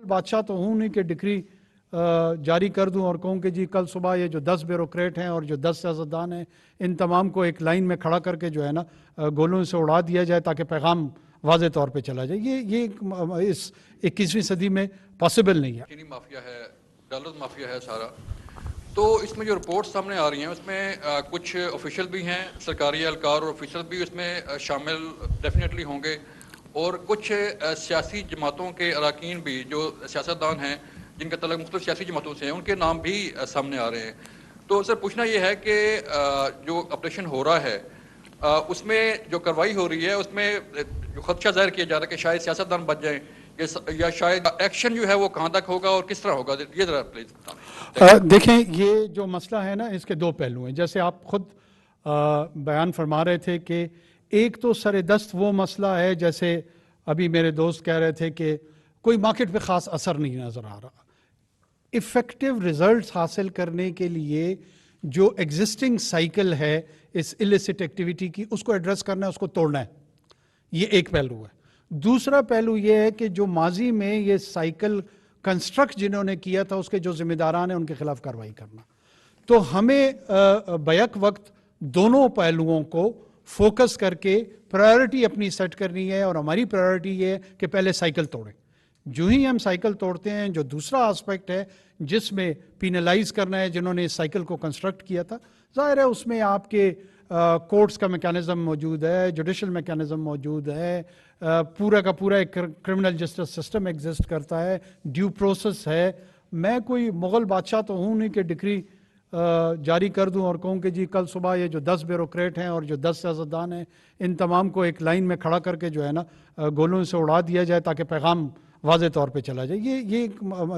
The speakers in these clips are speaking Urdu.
بادشاہ تو ہوں نہیں کہ ڈگری جاری کر دوں اور کہوں کہ جی کل صبح یہ جو 10 بیوروکریٹ ہیں اور جو 10 سیاستدان ہیں ان تمام کو ایک لائن میں کھڑا کر کے جو ہے نا گولوں سے اڑا دیا جائے تاکہ پیغام واضح طور پہ چلا جائے. یہ اس 21ویں صدی میں پاسبل نہیں ہے. چینی مافیا ہے, ڈالر مافیا ہے سارا. تو اس میں جو رپورٹس سامنے آ رہی ہیں اس میں کچھ آفیشیل بھی ہیں, سرکاری اہلکار اور آفیشیل بھی اس میں شامل ڈیفینیٹلی ہوں گے, اور کچھ سیاسی جماعتوں کے اراکین بھی جو سیاستدان ہیں جن کا تعلق مختلف سیاسی جماعتوں سے ہیں ان کے نام بھی سامنے آ رہے ہیں. تو سر پوچھنا یہ ہے کہ جو آپریشن ہو رہا ہے اس میں جو کارروائی ہو رہی ہے اس میں جو خدشہ ظاہر کیا جا رہا ہے کہ شاید سیاستدان بچ جائیں یا شاید ایکشن جو ہے وہ کہاں تک ہوگا اور کس طرح ہوگا, یہ ذرا پلیز بتائیں. دیکھیں یہ جو مسئلہ ہے نا اس کے دو پہلو ہیں. جیسے آپ خود بیان فرما رہے تھے کہ ایک تو سر دست وہ مسئلہ ہے, جیسے ابھی میرے دوست کہہ رہے تھے کہ کوئی مارکیٹ پہ خاص اثر نہیں نظر آ رہا. افیکٹو ریزلٹس حاصل کرنے کے لیے جو ایگزسٹنگ سائیکل ہے اس illicit ایکٹیویٹی کی اس کو ایڈریس کرنا ہے, اس کو توڑنا ہے. یہ ایک پہلو ہے. دوسرا پہلو یہ ہے کہ جو ماضی میں یہ سائیکل کنسٹرکٹ جنہوں نے کیا تھا اس کے جو ذمہ داران ہیں ان کے خلاف کارروائی کرنا. تو ہمیں بیک وقت دونوں پہلوؤں کو فوکس کر کے پرائیورٹی اپنی سیٹ کرنی ہے, اور ہماری پرائیورٹی یہ ہے کہ پہلے سائیکل توڑیں. جو ہی ہم سائیکل توڑتے ہیں, جو دوسرا آسپیکٹ ہے جس میں پینلائز کرنا ہے جنہوں نے اس سائیکل کو کنسٹرکٹ کیا تھا, ظاہر ہے اس میں آپ کے کورٹس کا میکانزم موجود ہے, جوڈیشل میکانزم موجود ہے, پورا کا پورا ایک کرمنل جسٹس سسٹم ایگزسٹ کرتا ہے, ڈیو پروسیس ہے. میں کوئی مغل بادشاہ تو ہوں نہیں کہ ڈگری جاری کر دوں اور کہوں کہ جی کل صبح یہ جو 10 بیوروکریٹ ہیں اور جو 10 سیاستدان ہیں ان تمام کو ایک لائن میں کھڑا کر کے جو ہے نا گولوں سے اڑا دیا جائے تاکہ پیغام واضح طور پہ چلا جائے. یہ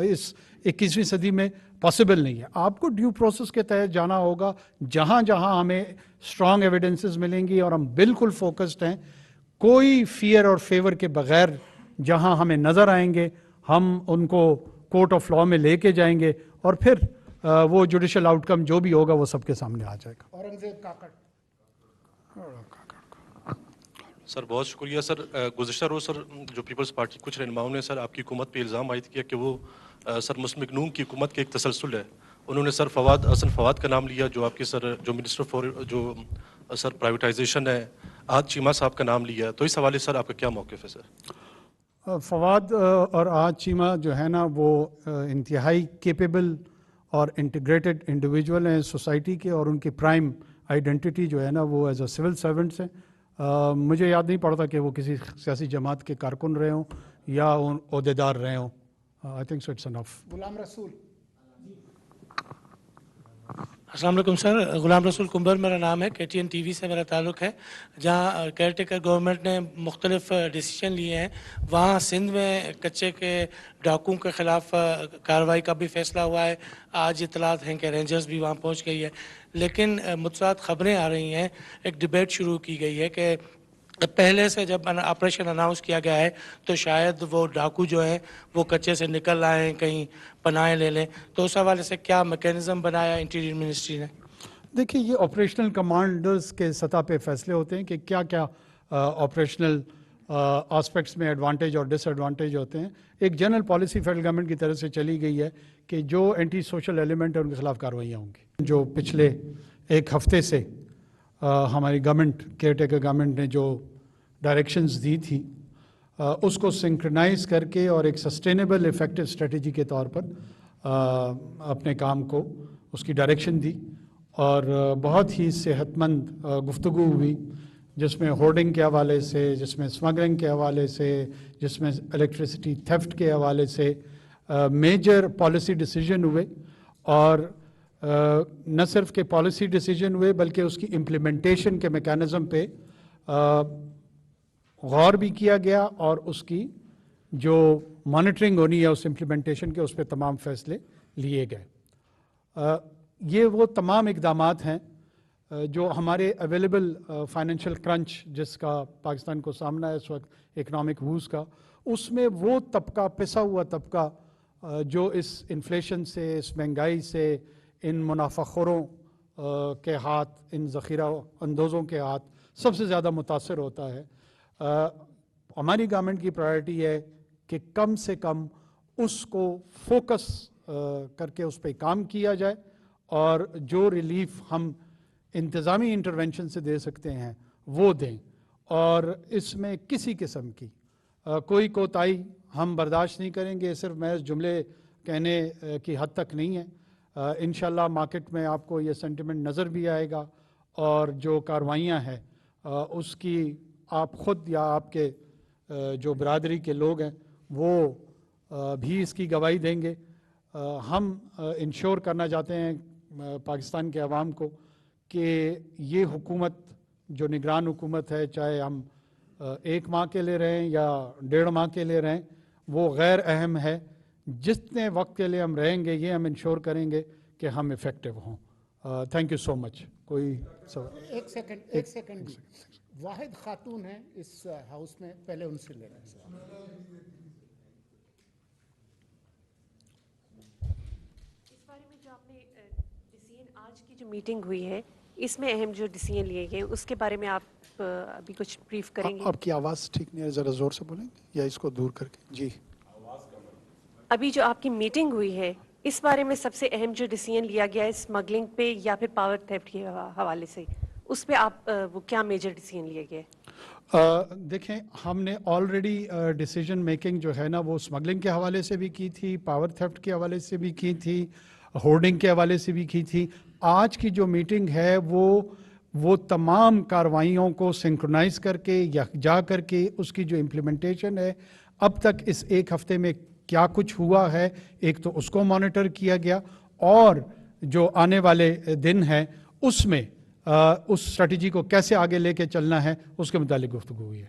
اس 21ویں صدی میں پاسبل نہیں ہے. آپ کو ڈیو پروسیس کے تحت جانا ہوگا. جہاں جہاں ہمیں اسٹرانگ ایویڈنسز ملیں گی اور ہم بالکل فوکسڈ ہیں, کوئی فیئر اور فیور کے بغیر جہاں ہمیں نظر آئیں گے ہم ان کو کورٹ آف لا میں لے کے جائیں گے, اور پھر وہ جوڈیشل آؤٹ کم جو بھی ہوگا وہ سب کے سامنے آ جائے گا. اورنگزیب کاکڑ. سر بہت شکریہ. سر گزشتہ روز سر جو پیپلز پارٹی کچھ رہنماؤں نے سر آپ کی حکومت پہ الزام عائد کیا کہ وہ سر مسلم لیگ نون کی حکومت کے ایک تسلسل ہے. انہوں نے سر حسن فواد کا نام لیا جو آپ کے سر جو منسٹر فور جو سر پرائیویٹائزیشن ہے, آج چیمہ صاحب کا نام لیا. تو اس حوالے سے سر آپ کا کیا موقف ہے سر؟ فواد اور آج چیمہ جو ہے نا وہ انتہائی کیپیبل اور انٹیگریٹڈ انڈیویجول ہیں سوسائٹی کے, اور ان کی پرائم آئیڈینٹی جو ہے نا وہ ایز اے سول سرونٹس ہیں. مجھے یاد نہیں پڑتا کہ وہ کسی سیاسی جماعت کے کارکن رہے ہوں یا عہدیدار رہے ہوں. آئی تھنک سو اٹس انف. غلام رسول. السلام علیکم سر. غلام رسول کنبر میرا نام ہے, KTN ٹی وی سے میرا تعلق ہے. جہاں کیئر ٹیکر گورنمنٹ نے مختلف ڈیسیشن لیے ہیں, وہاں سندھ میں کچے کے ڈاکوؤں کے خلاف کارروائی کا بھی فیصلہ ہوا ہے. آج اطلاعات ہیں کہ رینجرز بھی وہاں پہنچ گئی ہے. لیکن متضاد خبریں آ رہی ہیں, ایک ڈبیٹ شروع کی گئی ہے کہ پہلے سے جب آپریشن اناؤنس کیا گیا ہے تو شاید وہ ڈاکو جو ہیں وہ کچے سے نکل آئیں, کہیں پناہیں لے لیں. تو اس حوالے سے کیا میکینزم بنایا انٹیریئر منسٹری نے؟ دیکھیے یہ آپریشنل کمانڈرز کے سطح پہ فیصلے ہوتے ہیں کہ کیا کیا آپریشنل آسپیکٹس میں ایڈوانٹیج اور ڈس ایڈوانٹیج ہوتے ہیں. ایک جنرل پالیسی فیڈرل گورنمنٹ کی طرف سے چلی گئی ہے کہ جو اینٹی سوشل ایلیمنٹ ہے ان کے خلاف کارروائیاں ہوں گی. جو پچھلے ایک ہفتے سے ہماری گورنمنٹ کیئر ٹیکر گورنمنٹ نے جو ڈائریکشنز دی تھی اس کو سنکرنائز کر کے اور ایک سسٹینیبل ایفیکٹو اسٹریٹجی کے طور پر اپنے کام کو اس کی ڈائریکشن دی, اور بہت ہی صحت مند گفتگو ہوئی جس میں ہورڈنگ کے حوالے سے, جس میں اسمگلنگ کے حوالے سے, جس میں الیکٹریسٹی تھیفٹ کے حوالے سے میجر پالیسی ڈیسیجن ہوئے. اور نہ صرف کہ پالیسی ڈیسیجن ہوئے بلکہ اس کی امپلیمنٹیشن کے میکانزم پہ غور بھی کیا گیا, اور اس کی جو مانیٹرنگ ہونی ہے اس امپلیمنٹیشن کے اس پہ تمام فیصلے لیے گئے. یہ وہ تمام اقدامات ہیں جو ہمارے اویلیبل فائنینشیل کرنچ جس کا پاکستان کو سامنا ہے اس وقت اکنامک ووز کا, اس میں وہ طبقہ, پسا ہوا طبقہ جو اس انفلیشن سے, اس مہنگائی سے, ان منافع خوروں کے ہاتھ, ان ذخیرہ اندوزوں کے ہاتھ سب سے زیادہ متاثر ہوتا ہے. ہماری گورنمنٹ کی پرائرٹی ہے کہ کم سے کم اس کو فوکس کر کے اس پہ کام کیا جائے اور جو ریلیف ہم انتظامی انٹرونشن سے دے سکتے ہیں وہ دیں، اور اس میں کسی قسم کی کوئی کوتاہی ہم برداشت نہیں کریں گے۔ صرف محض جملے کہنے کی حد تک نہیں ہے، انشاءاللہ مارکیٹ میں آپ کو یہ سینٹیمنٹ نظر بھی آئے گا، اور جو کاروائیاں ہیں اس کی آپ خود یا آپ کے جو برادری کے لوگ ہیں وہ بھی اس کی گواہی دیں گے۔ ہم انشور کرنا چاہتے ہیں پاکستان کے عوام کو کہ یہ حکومت جو نگران حکومت ہے، چاہے ہم 1 ماہ کے لے رہے ہیں یا 1.5 ماہ کے لے رہے ہیں، وہ غیر اہم ہے۔ جتنے وقت کے لیے ہم رہیں گے یہ ہم انشور کریں گے کہ ہم افیکٹو ہوں۔ تھینک یو سو مچ۔ کوئی سوال؟ ایک سیکنڈ بھی، واحد خاتون ہیں اس ہاؤس میں، پہلے ان سے لینا ہے۔ اس بارے میں جو آپ نے ڈیسیژن آج کی جو میٹنگ ہوئی ہے، اس میں اہم جو ڈیسیژن لیے گئے اس کے بارے میں آپ ابھی کچھ بریف کریں گے؟ آپ کی آواز ٹھیک نہیں ہے، ذرا زور سے بولیں گے یا اس کو دور کر کے؟ جی، ابھی جو آپ کی میٹنگ ہوئی ہے اس بارے میں سب سے اہم جو ڈیسیژن لیا گیا ہے اسمگلنگ پہ یا پھر پاور تھیفٹ کے حوالے سے، اس پہ آپ وہ کیا میجر ڈیسیژن لیے گئے؟ دیکھیں، ہم نے آلریڈی ڈیسیجن میکنگ جو ہے نا وہ اسمگلنگ کے حوالے سے بھی کی تھی، پاور تھیفٹ کے حوالے سے بھی کی تھی، ہورڈنگ کے حوالے سے بھی کی تھی۔ آج کی جو میٹنگ ہے وہ تمام کاروائیوں کو سنکرونائز کر کے یا جا کر کے اس کی جو امپلیمنٹیشن ہے اب تک اس 1 ہفتے میں کیا کچھ ہوا ہے، ایک تو اس کو مانیٹر کیا گیا، اور جو آنے والے دن ہیں اس میں اس اسٹریٹجی کو کیسے آگے لے کے چلنا ہے اس کے متعلق گفتگو ہوئی ہے۔